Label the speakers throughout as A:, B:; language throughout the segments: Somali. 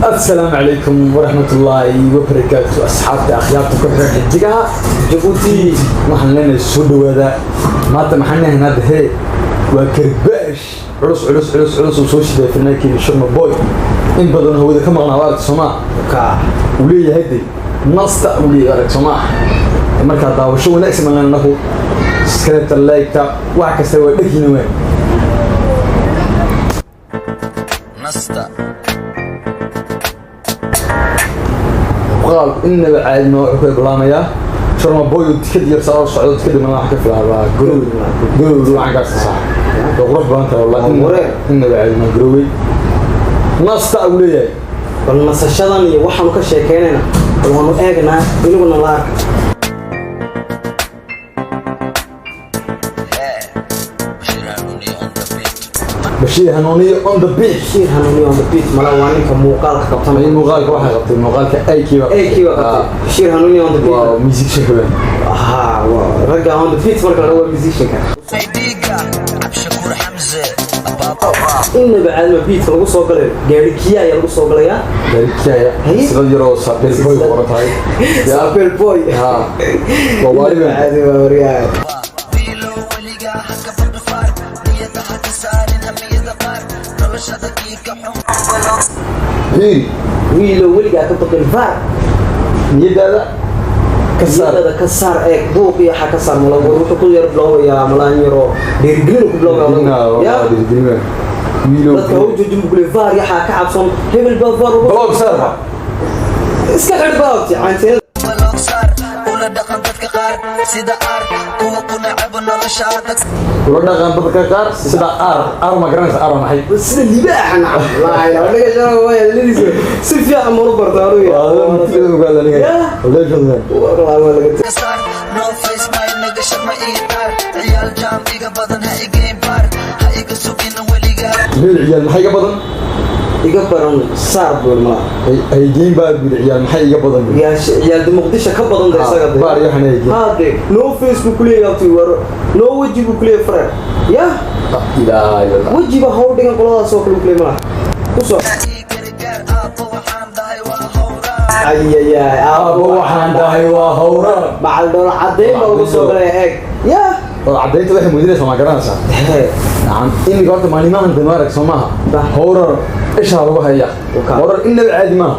A: السلام عليكم ورحمة الله وبركاته أصحابي أخياركم كل حجها جبوتي محلنا السود هذا ما تمحلنا هنا ده وكرباش عرس وسوش ده في الناكي الشرم بوي إن بدون هو ده كم أنا وارد سماع وليه هدي نص وليه وارد سماع مركز ده وشو نقسم لنا نهو سكرت اللايك تا وعكس هو دقيقة وين نص قال إن بعد ما أكل بلامية شرم بوي تكدي يرسل الصعود تكدي من واحد في العباء قروي معك صح تروح بانت والله إن بعد ما قروي نص تأوليه
B: والنص الشدني وحنا كشيء كأننا وهو أجنا إنه نلارك
A: بشير هنونية on the beach.
B: بشير هنونية on the beach. ملاواني كموقال كابتن.
A: أي موقال واحد قطع موقال كأي كيوا.
B: أي كيوا. بشير هنونية on the beach.
A: واو ميوزك شكله.
B: واو رجع on the beach مركز هو ميوزيشن كان.
C: عبشكور حمزة.
B: إنه بعد ما بيت لو صوّق له جاري كيا يلو صوّق له يا.
A: جاري كيا يا. سلام يرو سابيل بوي ورا تاي.
B: سابيل بوي.
A: ها. ووالي بعد
B: ما وريا. ويلو ولقى كتب الفار
A: يدا
B: كسر بوق يا حكسر ملا وروح كل يربلو يا ملا يرو ديرجلو كبلو
A: يا ديرجلو ويلو
B: تقول جدّم كل الفار يا حك عبصم هم البفار
A: بلوك صار
B: اسكع الباوت يعني
C: بلوك صار ولا دقن تذكر سيدا ار كنا عبنا رشادك
A: ولا دقن تذكر سيدا ار ما قرنس ار ما حي
B: بس اللي بقى انا لا لا ولا جرى ويا اللي سفيا امر بردارو يا
A: قال لي ولا جنن
B: والله ولا
C: نو فيس ماي نيجا شما ايتار عيال جام ديغا بدن هاي جيم بار هاي كسوكين وليغا
A: العيال maxay ga badan
B: iga baran saar bulma
A: ay game baad bilciyal maxay iga badan
B: ya ciyaal muqdisho ka badan isaga
A: baar yahan ay
B: hade no facebook leeyahay tii war no wajibu kule fara ya
A: ila ila
B: wajiba hawdinga qolada soo kale kule ma kusoo ay
A: abo waxaan dahay waa hawra
B: macal dol cadeyn oo soo galay eeg ya
A: عديت واحد مدير اسمه جرانسا نعم إني قلت ماني ما عندي مارك سماها هورر إيش هذا هي هورر إلا بعد ما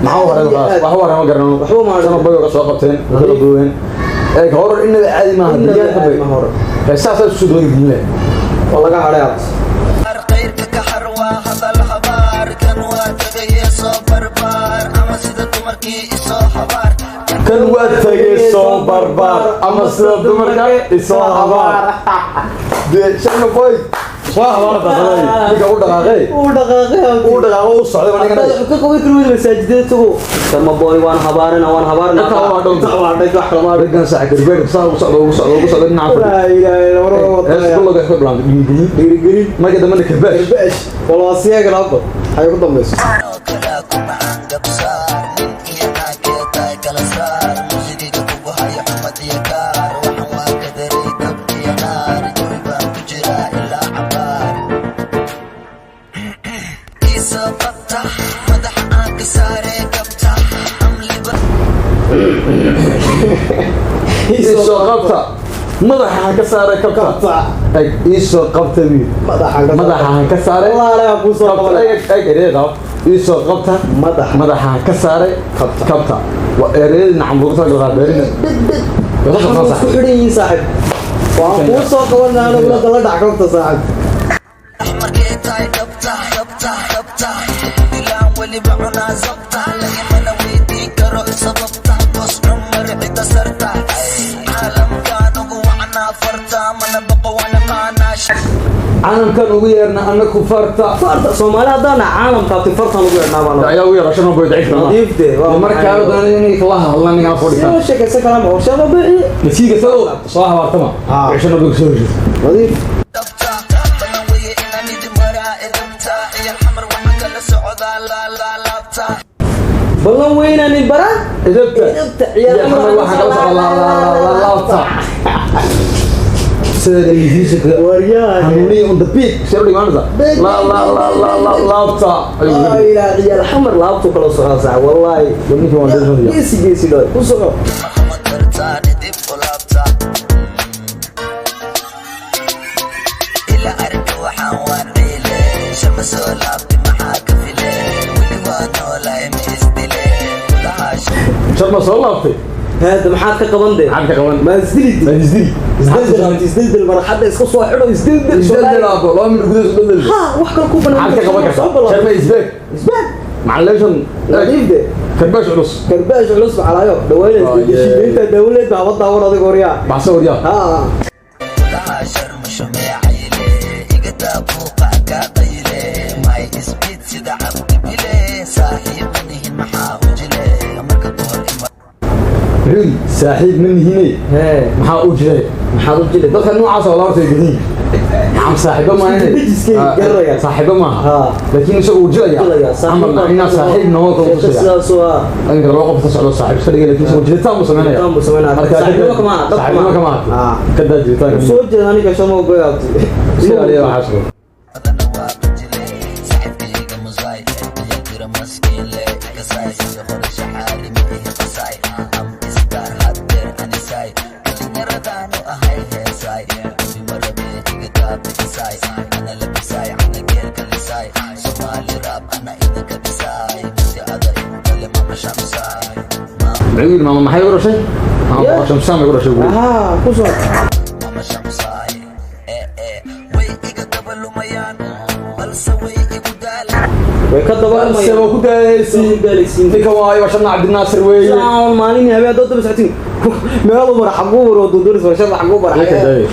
A: معه هذا وهو أنا ما قرناه وهو ما أنا بقول قصاقتين وكلبوين إيه هورر إلا بعد ما هدي هورر فساسة السودان بالله
B: والله قاعد على
C: غير كحروا هذا الخبر كان واتجي صبر بار أما سيدة مركي صحبار
A: كان واتجي صبر بار أما سيدة مركي صحبار شنو بوي صحبار ده بيجا ودقاقي وصعد وانا كده
B: كوي كروي مساجدته كما بوي وان هبارنا
A: تعوادك احنا رجعنا ساعه كبير وصعد نعرف
B: لا اله الا الله
A: ايش كله ده خبره ديري ما كده من كباش
B: والله سياق الابط هاي قدام بس
A: إيسو قبطة مدحها كسارة كبطة إيسو قبطة مين مدحها كسارة
B: والله لا أبو صوت
A: إيسو قبطة مدحها كسارة كبطة وإريد نعم بقطة الغابرين
B: خلاص كحري صاحب وأبو صوت وانا أنا ولا طلع دعكت صاحب
C: مركيتاي كبطة بلان ولي بعنا زبطة لكن أنا ويدي كرو سببطة بس عمر عدا سرطة عالم كانوا وعنا فرطة من بقوا وانا معناش
A: عالم كانوا ويرنا أنكم فرطة
B: سومالي هذا عالم كاتي فرطة ويرنا والله
A: يا وير عشان أبغى يدعيك
B: نضيف ده
A: مركز هذا يعني الله نيجي نفوري
B: شو شيء كذا كلام أو شيء بقى
A: نسيج سو صراحة وارتما عشان أبغى سوي
B: نضيف بلون وين أنا البرا؟
A: إذبت يا محمد واحد الله سير الميوزك
B: وريان
A: هنوني on the beat شو اللي مانزا لا لا لا لا لا لا بتاع
B: يا عيال الحمر لابتو كلا ساعة والله
A: يومني كمان ده
B: جيسي لو وصل
C: محمد برتاني ديب ولابتا إلا أرجو حوان ريلي شمس ولابتي محاك فيلي والوانو لا يميزدلي كلها
A: شو ما صار لك
B: هذا محاك كمان
A: حاجة كمان
B: ما زدلي
A: ما يزدري
B: يزدل مرة حد يسقط حلو يزدل
A: يزدري لا والله من الجدود يزدري
B: ها وحكى لكم أنا
A: حاجة كمان شايف يزدري
B: إزبال
A: معلشان
B: نظيف ده
A: كرباش علص
B: كرباش علوس على يوم دويلة أنت دولة بعوض دور هذا كوريا
A: بعصور يا
B: ها
C: كلها شرم شمي عيلي يقدا بوقع قاطيلي ماي اسبيت سيدا عبد بلي صاحب مني محاوجلي أمرك دور
A: ريل ساحب مني هنا
B: ها
A: maxaa u jiray
B: محاضر جلد
A: dadka noocaas oo laabtay gadiin am saaxiibo ma ahayn saaxiibo ma aha laakiin isagu uu jilaya amal ina saaxiib noo ka tusaya
B: sidaas waa
A: aniga laba qof tasoo saaxiib sariga laakiin isagu jilitaan mu sameynaya
B: saaxiibo kama
A: kada jilitaan
B: soo jeeda aniga shamo goyaabti
A: si aliya waxa soo
C: أنا واقجلي صاحبي مزاي يقدر مسكين لي كساي يخرج شحالي ميه قصاي أم إستار حدر أنا ساي كلنا ردانو أهاي هي ساي بمرة بيتي كتاب كساي أنا لبساي أنا غير كل ساي سومالي راب أنا إذا كبساي بدي أقدر كل ما بشمساي
A: بعيد ماما ما حيقول شيء ماما شمسان يقول شيء
B: ها كوسو
C: ماما شمساي ويقدر قبل ميان بل سوي يقدال
B: way ka dabaal
A: سبب كدايسي ninka waayo shana cabdi naasir weeye
B: maalin habeen dad bisactiin meel umar xaguur oo duduris oo shab xaguur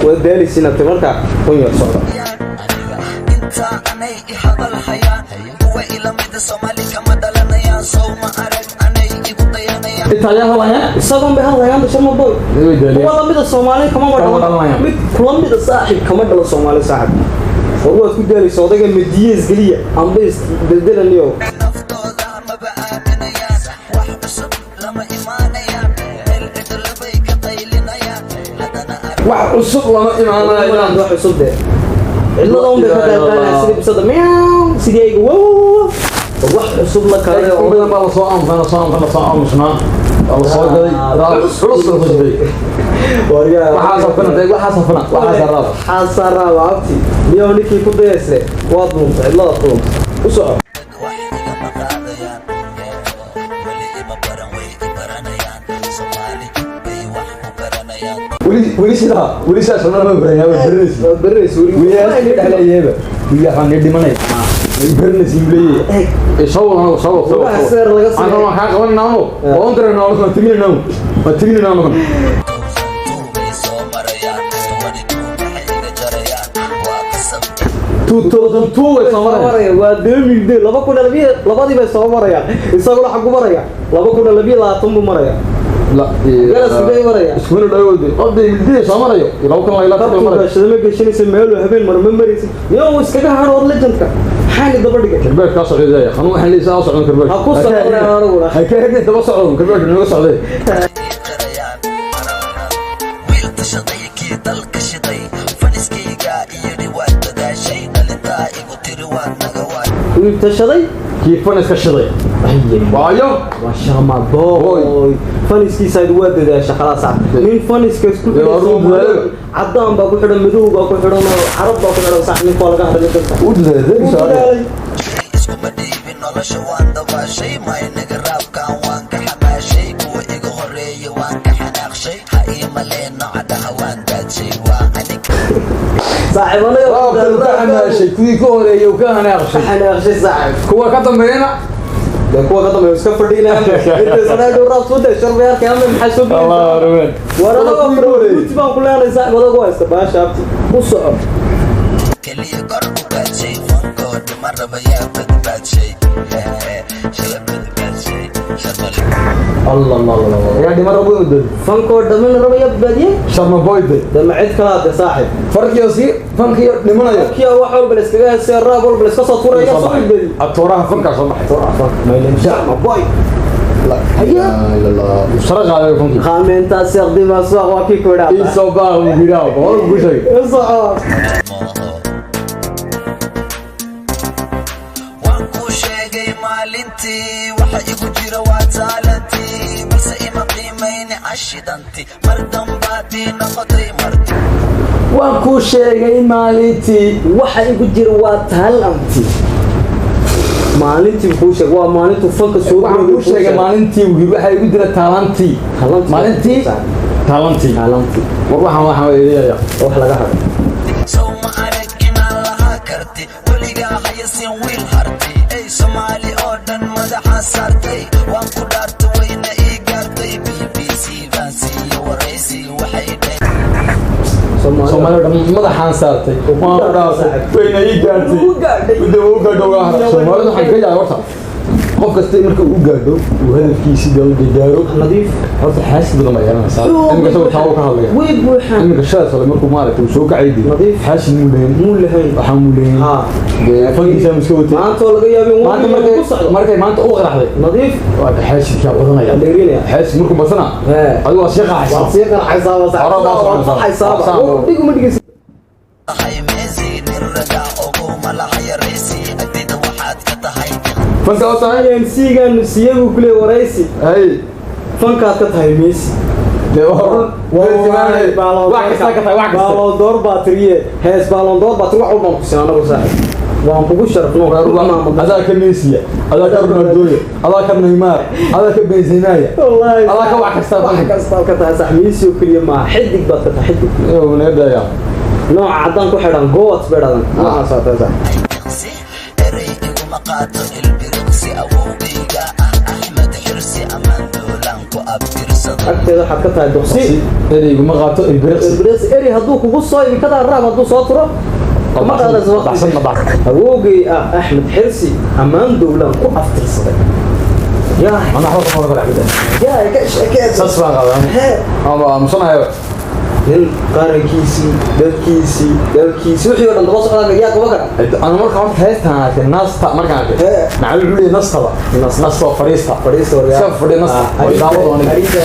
B: way daalisiina marka kun yar socda
C: انت اني هذا الحياه هو الى مد الصومالي كما دلنا يا صوم ارك اني يقضينا يا
A: inta ayaa halaya
B: isagoon bay hadlayaan shama boy
A: way daaliya
B: wala mid Soomaali kama wadaan mid kulan mid saaxiib kama dhalo Soomaali saaxiib oo ku daalayso odaga Madiis galiya ambis daldelaniyo
C: نفطوذا ما بآمنا يا wax cusub lama imaanayaan العدل bay ka qaylinayaan hadana
A: wax cusub lama imaanayaan
B: wax cusub de ilaa on bay ka qaadana sidii bisada meow sidii ay wow wax cusub la kale oo
A: badan baa soo aamusnaa oo soo gaday raad culus oo jiray
B: wariyaa
A: waxaa safana
B: xasara waabti iyo ninkii ku daysay waad muntay ilaa qoom u soco
C: waxdiga ma qaadayaan wali ima baran way baranayaan Soomaali bay wax ku baranayaan
A: weli sidaas oo dhan ma barayaa
B: barreys
A: weli dhaleeyaba wiya waxaan dhimanay برنس يبلي يصور أنا ما حاجة وين نامو وانتر نامو ما تبين نامو ما تبين نامو تو
B: maraya waa 2000 laba kuna labadii bay soo marayaan isagoo xaq u maraya laba kuna 22 maraya
A: لا
B: galas bay maraya
A: isku dhawood qodey midii soo marayo laba kuna ila ka maraya
B: shadama gashanaysa meel habeen marmaraysa yoo iskaga harood lejanka xaali daba dhigay
A: karbaad ka socday xanu waxaan leeyahay socon karbaad
B: ha ku socdaa anigu
A: ha ka hagin daba socon karbaad nooga socday
C: wiilka shaqeeyay dalka shiday faniskayga iyo dhibaatada shay dhalinta igu tiri waa naga waa
B: wiilka shaday
A: كيف فنس كشري وايو
B: ما شاء الله بوي فنس كي سايد ودد يا خلاص من فنس كسكو عدان با ku xiran madow ba ku xiran arab ba ku xiran sax nin koo laga hadlay dadka
C: isku badhiibin nolosha waan dabaashay maynaga raabkaan waan ka xamaashay kuwa iga horeeya waan ka xanaaqshay ha ii maleeno cadaha waan daadshay waa anig
B: saaxiibanayo
A: ka xamaashay kuwii ka horeeyay ka
B: xanaaqshay saaxiib
A: kuwa ka dambeeyna
B: kuwa ka dambeeyo iska fadhiinayaan inta sanado raab soo day sharbeer kaama maxay soo bixin
A: Allah rabeen
B: warada ku baan ku leenahay saaxiibada ku haysta baasha abti u soco
C: kaliya kor u baadshay fankood ma raba yaa badbaadshay shala badbaadshay sharmali
B: الله
A: يا دي مره بود
B: فانكو دمن ربا يبدي
A: شرم بويد
B: دم عيد كلا ده صاحب
A: فرق يصير فانك نمنايا
B: كيا واحد بس كذا سير راب ولا بس كسر طورة يا صاحب بدي
A: التوراة فانك صباح
B: ما يلمشى ما باي
A: لا لا لا سرق على فنكي
B: خامنتا سيقدي ما سوق وكي كودا
A: اي صباح وبيراو بقول كل شيء
B: صعب
C: وانكو شيء maalinti waxa igu jira waa taalantii balse ima qiimayni cashidanti mar dambaadii noqotay marti
A: waan kuu sheegay maalintii
B: waxa igu jira waa taalanti maalintii kuu sheeg waa maalintu fanka soo
A: waxaan kuu sheegay maalintii waxa igu jira taalantii maalintii taalantii war waxaan weeyaya
B: wax laga hado
C: soo ma arag inaan lahaa karti weligaa hayasin wiil harti ay Soomaali oo dhan madaxa saartay waan ku dhaartay wayna ii gaartay BBC baan siiyay waraysi waxay
A: Soomaali dhan madaxaan saartay waan ku dhaartay wayna ii gaartay midaba u gaadho Soomaali waxaan ka yaabaa horta qof kasta marka uu gaadho uu hadalkiisa gaaro
B: nadiif
A: horta xaasid badan ma yeelanaysaa in soo taabo ka hadlaya
B: way buuxaan
A: in gashaas wala markuu maaragtay uu soo kacaydi
B: nadiif
A: xaasid muu leeyahay waxaan muu leeyahay fankiisa miska watay
B: maanta laga yaabin
A: markay maanta u qaraxday
B: nadiif
A: waa xaasid ka wadanaya
B: dheerinaya
A: xaasid markuu basana adigu waa sheekha
B: xasaaba digu ma dhigis
C: tahay meesi nirada ugu malahay reesi adida waxaad ka tahay
A: fanka oo tahay
B: siigan siyagu kule waraysi
A: ay
B: fanka ka tahay meesi balon door batriye hees balon door batri wax walba ku sinaanagu saaxib waan kugu sharafno
A: adaa ka Messi adaa ka Ronaldo adaa ka Neymar adaa ka Benzema
B: wallahi
A: adaa ka wax kasta
B: ka tahay sax Messi kaliya ma xidig baad ka tahay xidig
A: oo needaya
B: nooc cadan ku xidhan goot beedan ma saataysa
C: eray igu maqaato ilbirqsi awowgayga Ahmed Xirsi amaan doolan ku abtirsado
B: agteeda waxa ka tahay doqsi
A: eray igu maqaato ilbirqsi
B: eri hadduu kugu soo ibi kada raab hadduu soo turo ma qaadays waqti awowgay Ahmed Xirsi amaan doolan ku abtirsaday yaa
A: ana xoog ma wada xidhan
B: yaa ka shaqeeyo
A: sasbaa qadan ama musanayo
B: nin qarankiisii dalkiisii wixii oo dhan daba socdaa yaa kuba kara
A: ana marka wax heestaan ka naasta markaan nacal xulii naastaba naasta fariista
B: wariyaa
A: saf fadhi naasta daawado aniga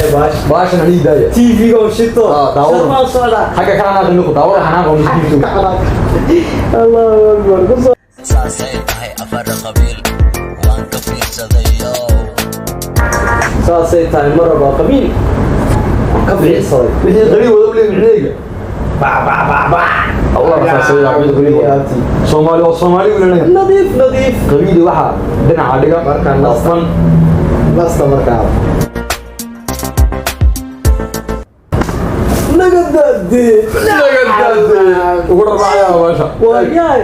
A: baashan aniga
B: TV go shito
A: daawado
B: ma socda
A: xaga kana aan ku daawado xanaan oo miskiintu
B: Allahu akbar
C: saasay tahay afar qabiil waan ka fiirsadayo
B: saasay tahay maraba qabiil ka fiirsaday
A: wixii qari wada u leeyahay ba Allah saasay yaa qari Soomaali oo Soomaali wala
B: nadiif
A: qabiil waxa dhinaca dhiga
B: marka nasta marka nagadade
A: ugu rabaaya waasha
B: wayaay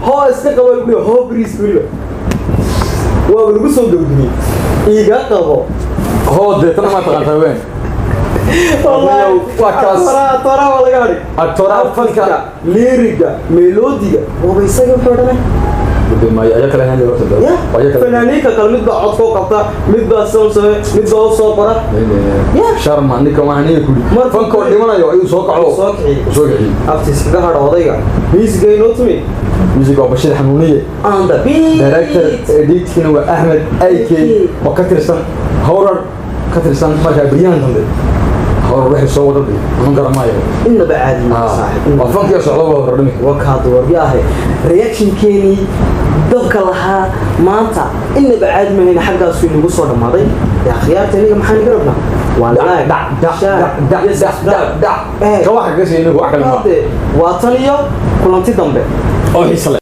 B: ho iska qabal ku ho bris wiliba waa lagu soo gabdiyay iga qabo
A: هو ده ما تغنى
B: والله
A: وكاس
B: ترى ولا غادي
A: التراب فنكا
B: ليريكا ميلوديا وبيساق فردنا
A: ما ياكل هاني وقت
B: فنانيكا كل مد عود فوق قطا مد سون سو مد سو قرا
A: يا شرم انك ما هني كل فنكو ديمانايو ايو سو كعو سو كعي
B: افتيس كغا هدودayga ميس جاينوتمي
A: ميوزك وبشير حنونيه
B: اند بي
A: دايركتور اديت كانوا احمد ايكي وكترسن هورر كترسن ما بريان دند هورر وحي سو وددي من غرمايو
B: إنه بعادي صاحب
A: وفنك يا صعوبه وردمك
B: وكاد ورياهي رياكشن كيني دبك لها مانتا إنه بعاد ما هنا حقا سوي نقول صور ماضي يا خيار تاني ما حني قربنا
A: ولا دا كواحد قصي انه واحد
B: وطنيو كلنتي دمبه
A: او حيصل